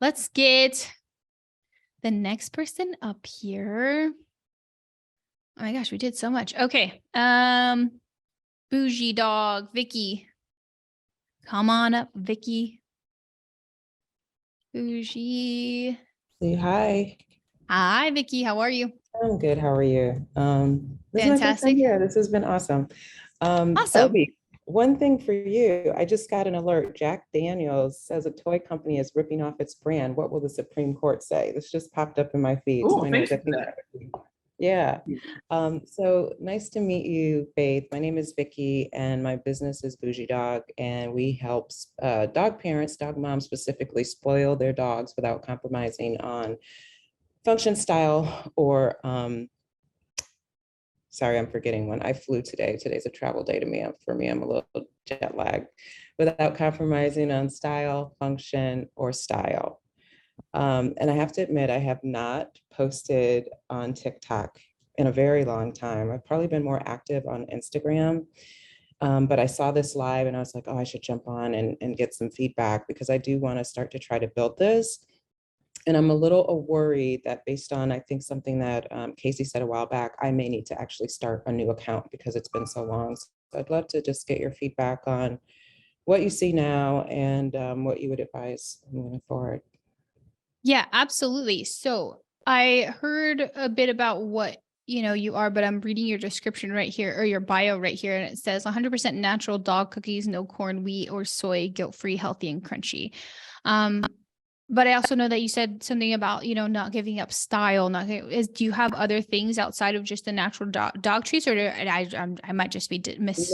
let's get the next person up here. Oh my gosh, we did so much. Okay. BougieDawg, Vicky. Come on up, Vicky. Bougie. Say hi. Hi, Vicky. How are you? I'm good. How are you? This is my first time Fantastic. here. This has been awesome. Awesome. Obi, one thing for you. I just got an alert. Jack Daniels says a toy company is ripping off its brand. What will the Supreme Court say? This just popped up in my feed. So Oh, anyways, thanks for that. yeah. So nice to meet you, Faith. My name is Vicky, and my business is BougieDawg, and we help dog parents, dog moms specifically, spoil their dogs without compromising on function, style, or sorry, I'm forgetting one. I flew today. Today's a travel day to me. For me, I'm a little jet lagged. Without compromising on style, function, or style. And I have to admit, I have not posted on TikTok in a very long time. I've probably been more active on Instagram. But I saw this live and I was like, oh, I should jump on and get some feedback because I do want to start to try to build this. And I'm a little worried that based on, I think, something that Casey said a while back, I may need to actually start a new account because it's been so long. So I'd love to just get your feedback on what you see now and what you would advise moving forward. Yeah, absolutely. So I heard a bit about what you are, but I'm reading your description right here or your bio right here. And it says 100% natural dog cookies, no corn, wheat, or soy, guilt-free, healthy, and crunchy. But I also know that you said something about, not giving up style. Do you have other things outside of just the natural dog treats, or I might just be missed?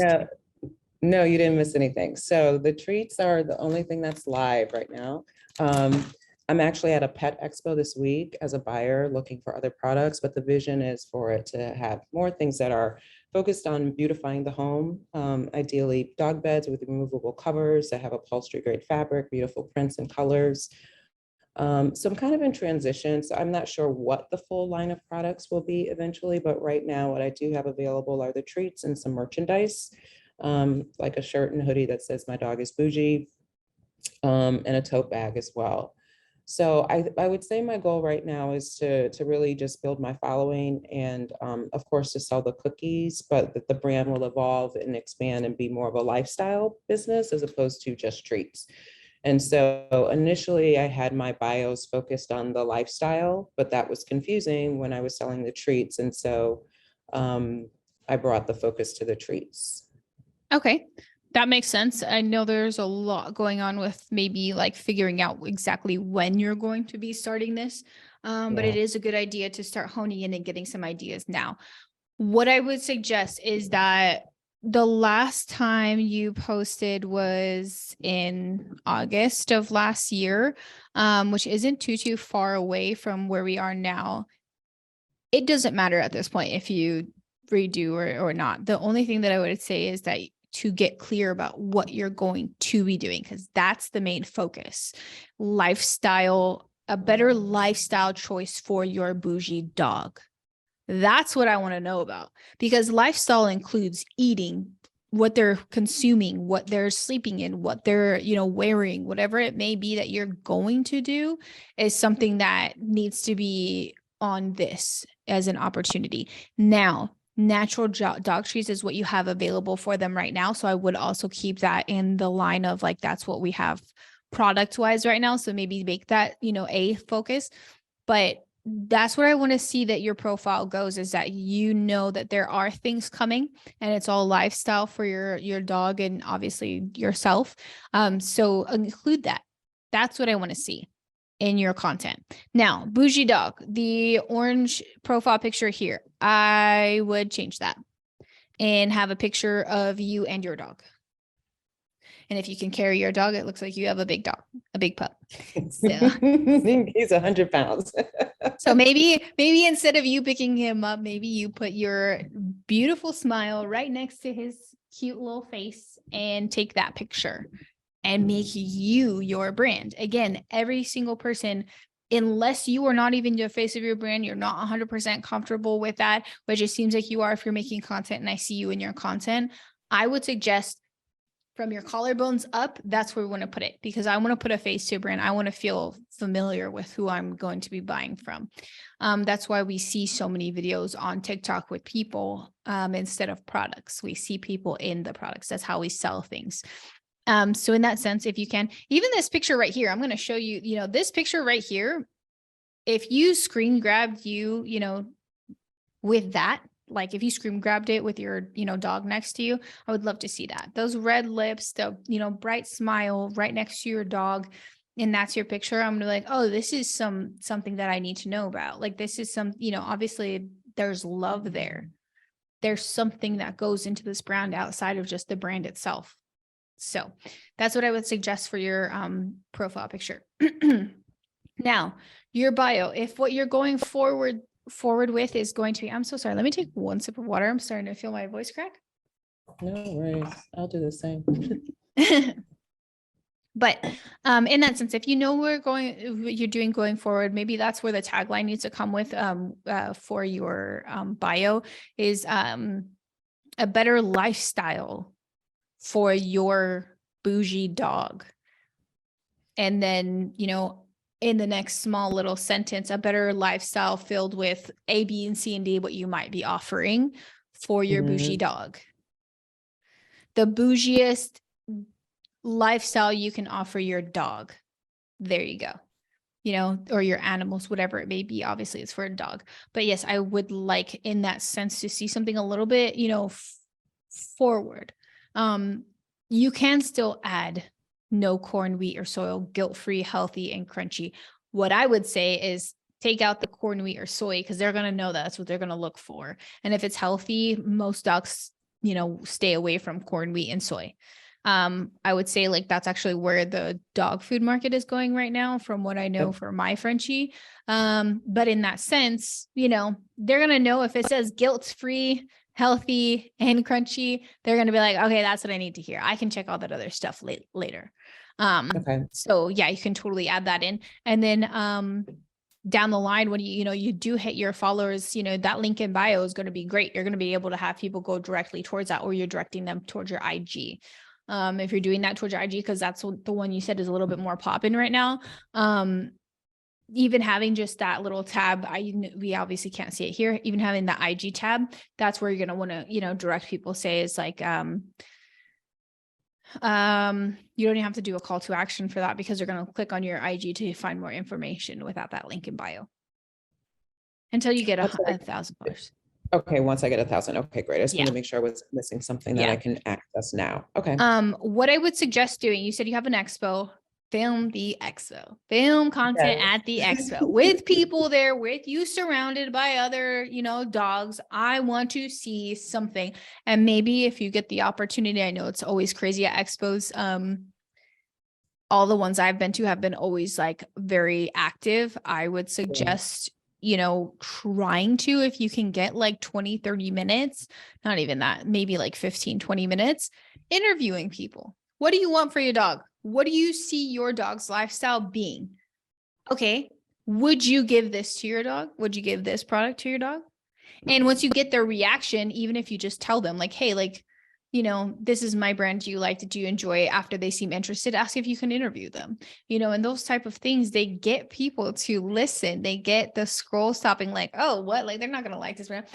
No, you didn't miss anything. So the treats are the only thing that's live right now. I'm actually at a pet expo this week as a buyer looking for other products, but the vision is for it to have more things that are focused on beautifying the home. Ideally dog beds with removable covers that have upholstery grade fabric, beautiful prints and colors. So I'm kind of in transition. So I'm not sure what the full line of products will be eventually, but right now what I do have available are the treats and some merchandise, like a shirt and hoodie that says my dog is bougie, and a tote bag as well. So I would say my goal right now is to really just build my following and of course to sell the cookies, but that the brand will evolve and expand and be more of a lifestyle business as opposed to just treats. And so initially I had my bios focused on the lifestyle, but that was confusing when I was selling the treats. And so I brought the focus to the treats. Okay. That makes sense. I know there's a lot going on with maybe like figuring out exactly when you're going to be starting this. But it is a good idea to start honing in and getting some ideas now. What I would suggest is that the last time you posted was in August of last year, which isn't too far away from where we are now. It doesn't matter at this point if you redo or not. The only thing that I would say is that to get clear about what you're going to be doing, because that's the main focus. Lifestyle, a better lifestyle choice for your bougie dog. That's what I want to know about, because lifestyle includes eating, what they're consuming, what they're sleeping in, what they're, wearing, whatever it may be that you're going to do is something that needs to be on this as an opportunity. Now, natural dog treats is what you have available for them right now. So I would also keep that in the line of like, that's what we have product wise right now. So maybe make that, a focus, but that's where I want to see that your profile goes, is that that there are things coming and it's all lifestyle for your dog and obviously yourself. So include that. That's what I want to see in your content. Now, BougieDawg, the orange profile picture here, I would change that and have a picture of you and your dog. And if you can carry your dog, it looks like you have a big dog, a big pup. So. He's 100 pounds. So maybe instead of you picking him up, maybe you put your beautiful smile right next to his cute little face and take that picture and make you your brand. Again, every single person, unless you are not even the face of your brand, you're not 100% comfortable with that, which it seems like you are if you're making content and I see you in your content, I would suggest from your collarbones up, that's where we want to put it, because I want to put a face to a brand. I want to feel familiar with who I'm going to be buying from. That's why we see so many videos on TikTok with people instead of products. We see people in the products. That's how we sell things. So in that sense, if you can, even this picture right here, I'm going to show you, this picture right here, if you screen grabbed with that, like if you screen grabbed it with your, dog next to you, I would love to see that. Those red lips, the, bright smile right next to your dog. And that's your picture. I'm gonna be like, oh, this is something that I need to know about. Like, this is some, obviously there's love there. There's something that goes into this brand outside of just the brand itself. So that's what I would suggest for your profile picture. Now, your bio, if what you're going forward with is going to be, I'm so sorry. Let me take one sip of water. I'm starting to feel my voice crack. No worries. I'll do the same. But in that sense, if you know what you're doing going forward, maybe that's where the tagline needs to come with for your bio is a better lifestyle for your bougie dog. And then, in the next small little sentence, a better lifestyle filled with A, B, and C, and D, what you might be offering for your bougie dog. The bougiest lifestyle you can offer your dog. There you go. Or your animals, whatever it may be. Obviously, it's for a dog. But yes, I would like in that sense to see something a little bit, forward. You can still add no corn, wheat, or soy, guilt-free, healthy, and crunchy. What I would say is take out the corn, wheat, or soy, because they're going to know that's what they're going to look for. And if it's healthy, most dogs, stay away from corn, wheat, and soy. I would say like that's actually where the dog food market is going right now, from what I know for my Frenchie. But in that sense, they're going to know if it says guilt-free, healthy, and crunchy, they're going to be like, okay, that's what I need to hear. I can check all that other stuff later. So yeah, you can totally add that in. And then, down the line, when you do hit your followers, that link in bio is going to be great. You're going to be able to have people go directly towards that, or you're directing them towards your IG. If you're doing that towards your IG, because that's the one you said is a little bit more popping right now. Even having just that little tab, we obviously can't see it here. Even having the IG tab, that's where you're going to want to, direct people. Say is like, you don't even have to do a call to action for that, because they're going to click on your IG to find more information without that link in bio until you get $1,000. Okay, once I get 1,000. Okay, great. I just wanted to make sure I was missing something that I can access now. Okay. What I would suggest doing, you said you have an expo. Film the expo, film content at the expo with people there, with you surrounded by other, dogs. I want to see something. And maybe if you get the opportunity, I know it's always crazy at expos. All the ones I've been to have been always like very active. I would suggest, trying to, if you can get like 20, 30 minutes, not even that, maybe like 15, 20 minutes, interviewing people. What do you want for your dog? What do you see your dog's lifestyle being? Okay. Would you give this to your dog? Would you give this product to your dog? And once you get their reaction, even if you just tell them like, hey, like, this is my brand. Do you like it? Do you enjoy it? After they seem interested, ask if you can interview them, and those type of things, they get people to listen. They get the scroll stopping like, oh, what? Like, they're not going to like this brand.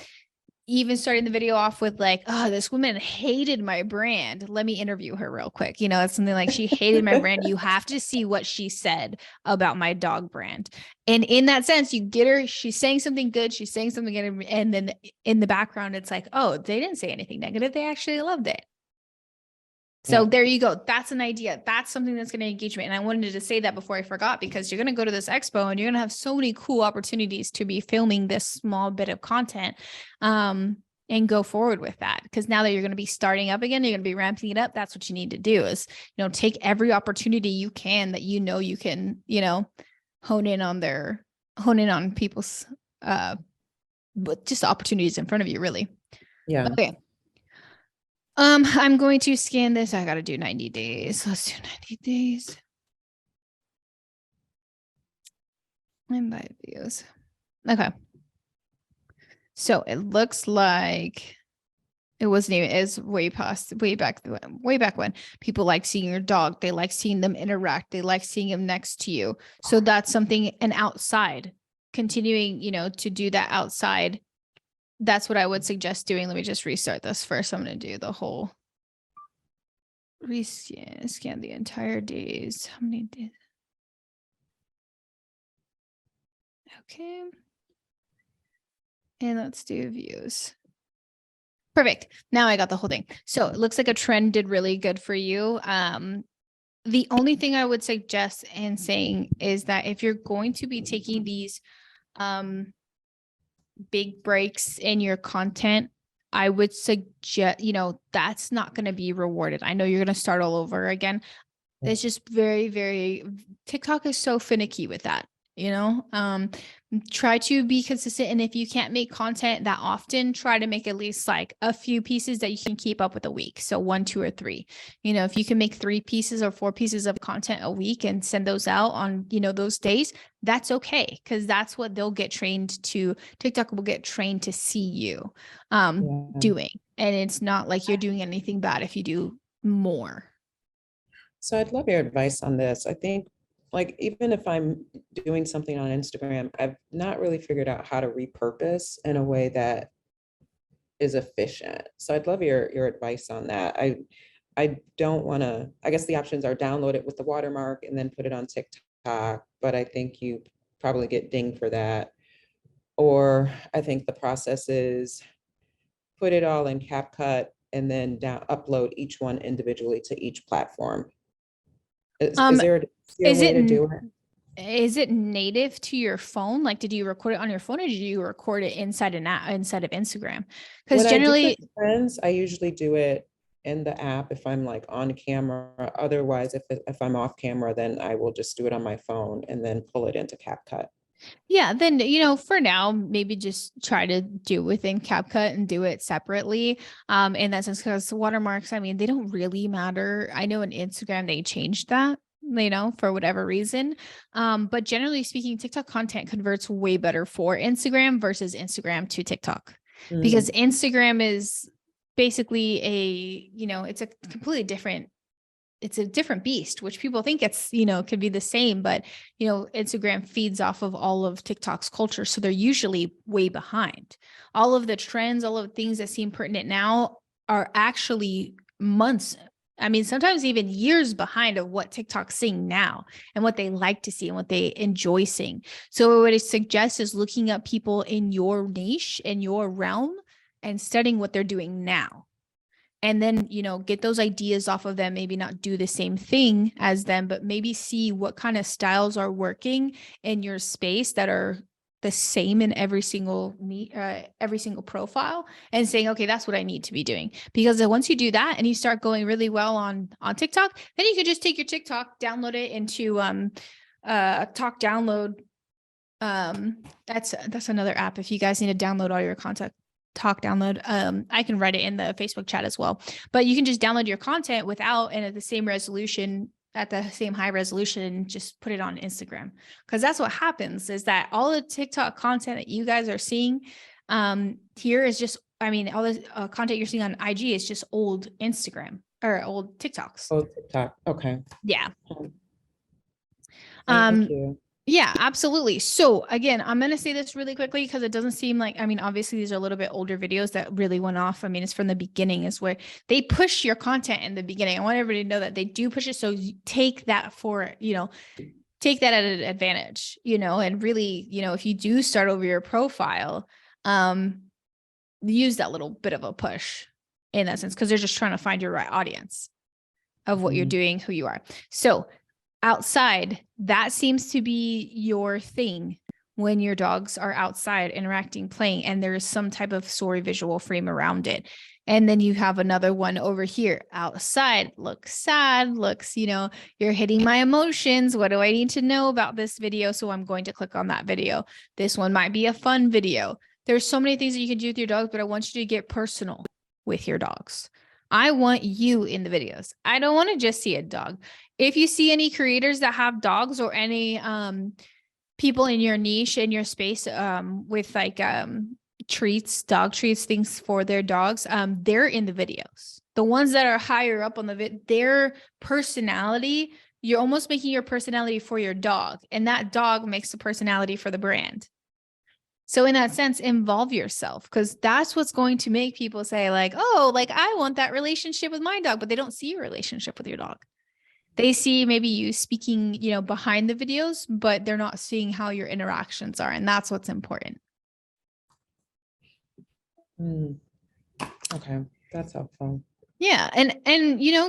Even starting the video off with like, oh, this woman hated my brand. Let me interview her real quick. It's something like, she hated my brand. You have to see what she said about my dog brand. And in that sense, you get her, she's saying something good. She's saying something good. And then in the background, it's like, oh, they didn't say anything negative. They actually loved it. So there you go. That's an idea. That's something that's going to engage me. And I wanted to say that before I forgot, because you're going to go to this expo and you're going to have so many cool opportunities to be filming this small bit of content and go forward with that. Because now that you're going to be starting up again, you're going to be ramping it up. That's what you need to do is, take every opportunity you can that you can, hone in on people's, but just opportunities in front of you, really. Yeah. Okay. I'm going to scan this. I got to do 90 days. Let's do 90 days. And buy videos. Okay. So it looks like It wasn't even, it's way back when people like seeing your dog. They like seeing them interact. They like seeing them next to you. So that's something, and outside, continuing, to do that outside. That's what I would suggest doing. Let me just restart this first. I'm going to do the whole scan the entire days. How many days? Okay. And let's do views. Perfect. Now I got the whole thing. So it looks like a trend did really good for you. The only thing I would suggest in saying is that if you're going to be taking these big breaks in your content, I would suggest, that's not going to be rewarded. I know you're going to start all over again. It's just very, very, TikTok is so finicky with that, try to be consistent. And if you can't make content that often, try to make at least like a few pieces that you can keep up with a week. So 1, 2, or 3, if you can make 3 pieces or 4 pieces of content a week and send those out on, those days, that's okay. Cause that's what they'll get trained to. TikTok will get trained to see you doing. And it's not like you're doing anything bad if you do more. So I'd love your advice on this. I think like, even if I'm doing something on Instagram, I've not really figured out how to repurpose in a way that is efficient. So I'd love your advice on that. I don't want to, I guess the options are download it with the watermark and then put it on TikTok, but I think you probably get dinged for that. Or I think the process is put it all in CapCut and then upload each one individually to each platform. Is there a way to do it? Is it native to your phone? Like, did you record it on your phone, or did you record it inside of Instagram? Because generally, friends, I usually do it in the app if I'm like on camera. Otherwise, if I'm off camera, then I will just do it on my phone and then pull it into CapCut. Yeah, then, for now, maybe just try to do within CapCut and do it separately. In that sense, because watermarks, I mean, they don't really matter. I know in Instagram, they changed that, for whatever reason. But generally speaking, TikTok content converts way better for Instagram versus Instagram to TikTok, because Instagram is basically it's a completely different, it's a different beast, which people think it's, could be the same, but, Instagram feeds off of all of TikTok's culture. So they're usually way behind. All of the trends, all of the things that seem pertinent now are actually months. I mean, sometimes even years behind of what TikTok's seeing now and what they like to see and what they enjoy seeing. So what I suggest is looking up people in your niche, in your realm, and studying what they're doing now. And then, get those ideas off of them, maybe not do the same thing as them, but maybe see what kind of styles are working in your space that are the same in every single profile, and saying, okay, that's what I need to be doing. Because once you do that and you start going really well on TikTok, then you can just take your TikTok, download it into Talk Download. That's another app. If you guys need to download all your content, Talk Download. I can write it in the Facebook chat as well, but you can just download your content without, and at the same resolution, at the same high resolution, just put it on Instagram. Because that's what happens, is that all the TikTok content that you guys are seeing here is just, all the content you're seeing on IG is just old Instagram or old TikToks. Oh, TikTok. Okay. Yeah. Thank you. Yeah, absolutely. So again, I'm going to say this really quickly because it doesn't seem like, obviously these are a little bit older videos that really went off. It's from the beginning, is where they push your content in the beginning. I want everybody to know that they do push it. So you take that take that at an advantage, and really, if you do start over your profile, use that little bit of a push in that sense, because they're just trying to find your right audience of what you're doing, who you are. So outside, that seems to be your thing when your dogs are outside interacting, playing, and there's some type of story visual frame around it. And then you have another one over here. Outside looks sad, looks, you're hitting my emotions. What do I need to know about this video? So I'm going to click on that video. This one might be a fun video. There's so many things that you can do with your dogs, but I want you to get personal with your dogs. I want you in the videos. I don't want to just see a dog. If you see any creators that have dogs, or any people in your niche, in your space, with like dog treats, things for their dogs, they're in the videos. The ones that are higher up on their personality, you're almost making your personality for your dog, and that dog makes the personality for the brand. So in that sense, involve yourself, because that's what's going to make people say like, oh, like I want that relationship with my dog, but they don't see your relationship with your dog. They see maybe you speaking, behind the videos, but they're not seeing how your interactions are. And that's what's important. Okay, that's helpful. Yeah. And,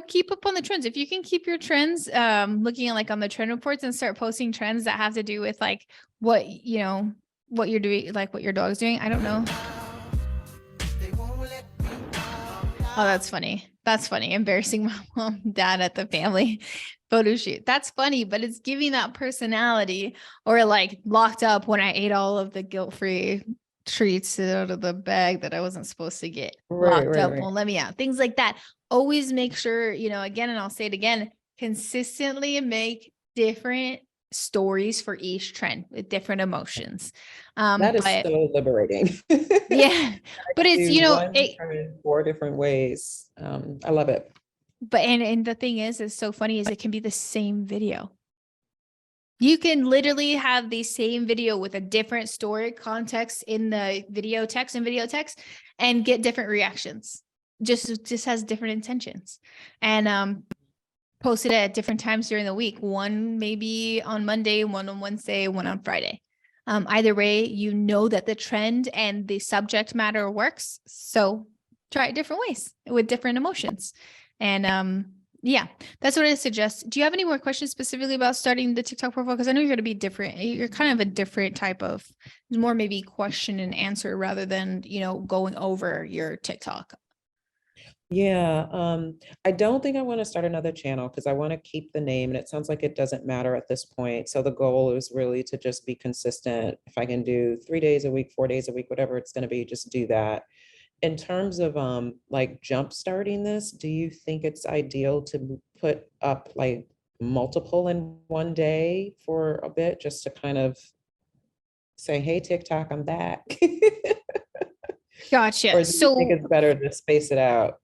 keep up on the trends. If you can keep your trends, looking at like on the trend reports and start posting trends that have to do with like what you're doing, like what your dog's doing. I don't know. Oh, that's funny. That's funny. Embarrassing my mom, dad at the family photo shoot. That's funny, but it's giving that personality. Or like locked up when I ate all of the guilt-free treats out of the bag that I wasn't supposed to get. Locked up, won't let me out. Things like that. Always make sure, again, and I'll say it again, consistently make different stories for each trend with different emotions. That is so liberating. Yeah, but it's, one 4 different ways. I love it. But and the thing is so funny is it can be the same video. You can literally have the same video with a different story context in the video text and get different reactions. Just has different intentions. And post it at different times during the week. One maybe on Monday, one on Wednesday, one on Friday. Either way, that the trend and the subject matter works. So try it different ways with different emotions. And yeah, that's what I suggest. Do you have any more questions specifically about starting the TikTok profile? Because I know you're going to be different. You're kind of a different type of, more maybe question and answer rather than, going over your TikTok. Yeah, I don't think I want to start another channel because I want to keep the name, and it sounds like it doesn't matter at this point. So the goal is really to just be consistent. If I can do 3 days a week, 4 days a week, whatever it's going to be, just do that. In terms of like jump starting this, do you think it's ideal to put up like multiple in one day for a bit, just to kind of say, hey, TikTok, I'm back? Gotcha. Or do you think it's better to space it out?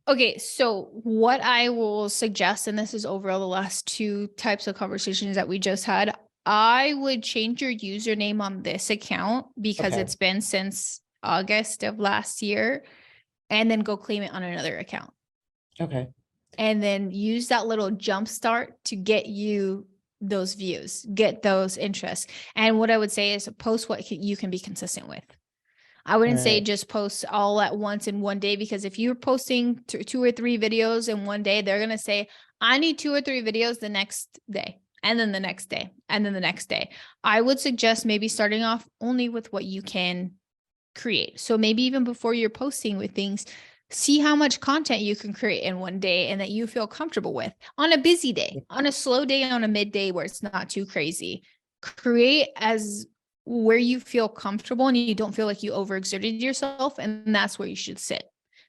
Okay, so what I will suggest, and this is overall the last 2 types of conversations that we just had, I would change your username on this account because it's been since August of last year, and then go claim it on another account. Okay. And then use that little jump start to get you those views, get those interests. And what I would say is post what you can be consistent with. I wouldn't say just post all at once in one day, because if you're posting 2 or 3 videos in one day, they're going to say, I need 2 or 3 videos the next day, and then the next day, and then the next day. I would suggest maybe starting off only with what you can create. So maybe even before you're posting with things, see how much content you can create in one day and that you feel comfortable with on a busy day, on a slow day, on a midday where it's not too crazy. Create as where you feel comfortable and you don't feel like you overexerted yourself. And that's where you should sit.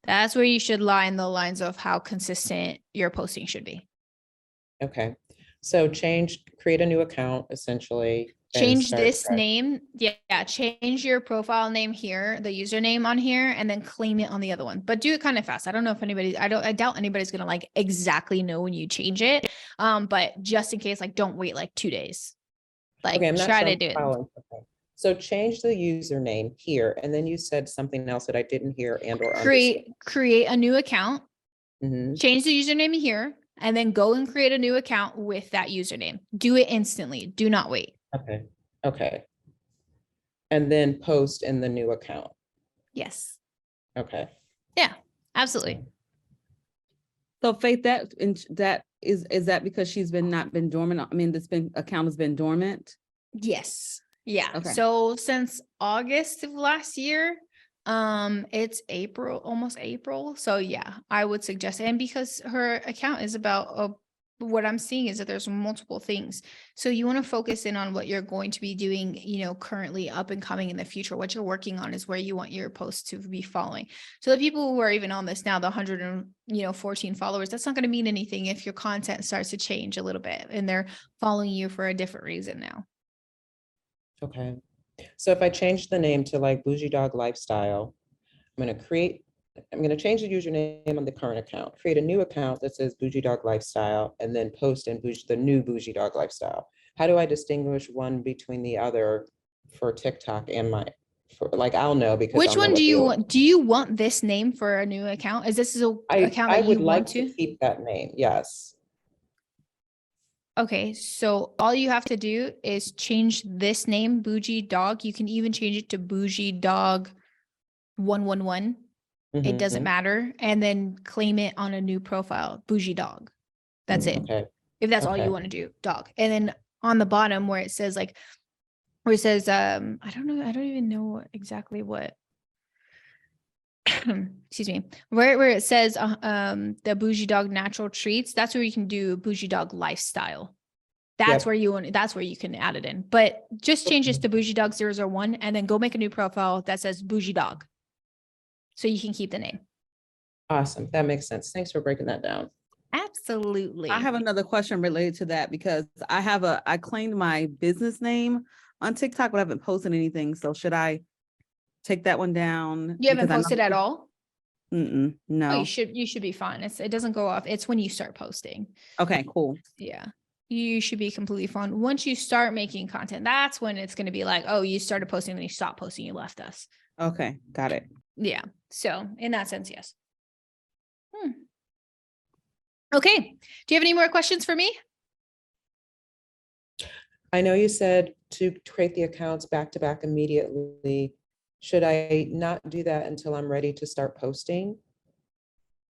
That's where you should lie in the lines of how consistent your posting should be. Okay. So create a new account, essentially. Change this name. Yeah. Change your profile name here, the username on here, and then claim it on the other one. But do it kind of fast. I don't know if I doubt anybody's going to like exactly know when you change it. But just in case, like, don't wait like 2 days. Like, try to do it. Okay. So change the username here. And then you said something else that I didn't hear and or create a new account, change the username here, and then go and create a new account with that username. Do it instantly. Do not wait. Okay. Okay. And then post in the new account. Yes. Okay. Yeah, absolutely. So Faith, that is that because she's not been dormant? I mean, account has been dormant. Yes. Yeah. Okay. So since August of last year, it's April, almost April. So yeah, I would suggest it. And because her account is about what I'm seeing is that there's multiple things. So you want to focus in on what you're going to be doing, currently up and coming in the future. What you're working on is where you want your posts to be following. So the people who are even on this now, the 114 followers, that's not going to mean anything if your content starts to change a little bit and they're following you for a different reason now. Okay. So if I change the name to like BougieDawg Lifestyle, I'm gonna change the username on the current account, create a new account that says BougieDawg Lifestyle, and then post in the new BougieDawg Lifestyle. How do I distinguish one between the other for TikTok and like, I'll know because Which I'll know one what do the you old. want? Do you want this name for a new account? Is this a account I that you would want like to to? keep that name, yes. Okay, so all you have to do is change this name, BougieDawg. You can even change it to BougieDawg 111. It doesn't Mhm. matter. And then claim it on a new profile, BougieDawg. That's it. Okay, If that's all you okay. want to do, dog. And then on the bottom where it says where it says, I don't know, I don't even know exactly what, excuse me, where it says, the BougieDawg natural treats, that's where you can do BougieDawg lifestyle. That's Yep. where that's where you can add it in. But just change this to BougieDawg 001 and then go make a new profile that says BougieDawg. So you can keep the name. Awesome, that makes sense. Thanks for breaking that down. Absolutely. I have another question related to that because I claimed my business name on TikTok, but I haven't posted anything. So should I take that one down? You haven't Because I know- posted at all? Mm-mm, Oh, no. you should be fine. It doesn't go off. It's when you start posting. Okay, cool. Yeah. You should be completely fine. Once you start making content, that's when it's going to be like, oh, you started posting, then you stopped posting, you left us. Okay, got it. Yeah. So in that sense, yes. Okay. Do you have any more questions for me? I know you said to create the accounts back to back immediately. Should I not do that until I'm ready to start posting?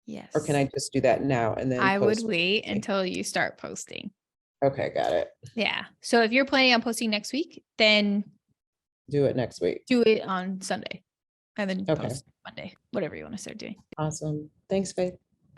Yes. Or can I just do that now and then I would post? wait until you start posting. Okay, got it. Yeah. So if you're planning on posting next week, then Do it next week. do it on Sunday and then Okay. post Monday, whatever you want to start doing. Awesome. Thanks, Faith.